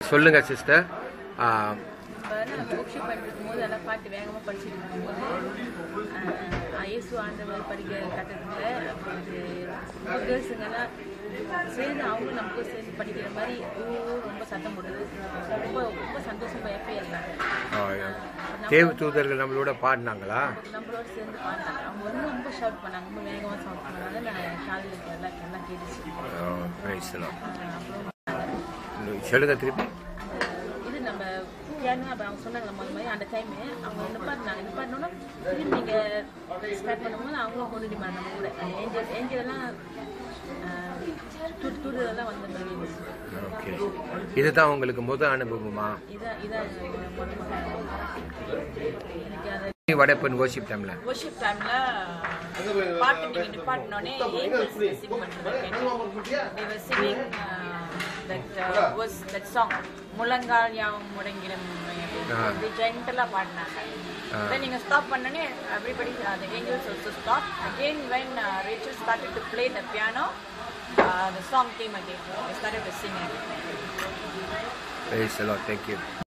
சொல்லுங்க சிஸ்டர். புக்ஷி பண்ணிருக்கும் போது எல்லாம் பாட்டு வேகமாக படிச்சுட்டு இருக்கும்போது இயேசு ஆண்டவர் படிக்க கட்டத்துல கேர்ள்ஸுங்கெல்லாம் சேர்ந்து அவங்களும் நமக்கும் சேர்ந்து படிக்கிற மாதிரி ரொம்ப சத்தம் போடுது. ரொம்ப ரொம்ப சந்தோஷமா ஹாப்பியாக இருந்தாங்க. தேவ தூதர்கள் நம்மளோட பாடினாங்களா? நம்மளோட சேர்ந்து பாடினாங்க. அவங்க ரொம்ப ரொம்ப ஷவுட் பண்ணாங்க, ரொம்ப வேகமாக சவுட் பண்ணாங்க. நான் காலையில் எல்லாம் கேட்டுச்சு. சொல்லுங்க திருப்பி. இது நம்ம பியானோ அப்போ அவங்க சொன்னாங்க மாதிரி அந்த டைமு அவங்க நிப்பாட்டினோன்னா திரும்பி நீங்கள் ஸ்டார்ட் பண்ணும்போது அவங்களும் கொண்டுட்டு நம்ம கூட ஏஞ்சல்லாம் துடுதெல்லாம் வந்த மாதிரி. ஓகே, இதுதான் உங்களுக்கு முதல் அனுபவமா? இதான் வடப்பன் வர்ஷிப் டைம்ல பாட்டு நீங்க நிப்பாட்டினோடனே ஏஞ்சல்ஸ் சிங் பண்றாங்க. சாங் முழங்கால் யாவும் முடங்கிடும் ஜென்டலா பாடினாங்க. நீங்க ஸ்டாப் பண்ணனே everybody the angels also stopped. Again when Rachel started to play the piano, the song came again. They started to sing again. Praise the Lord. Thank you.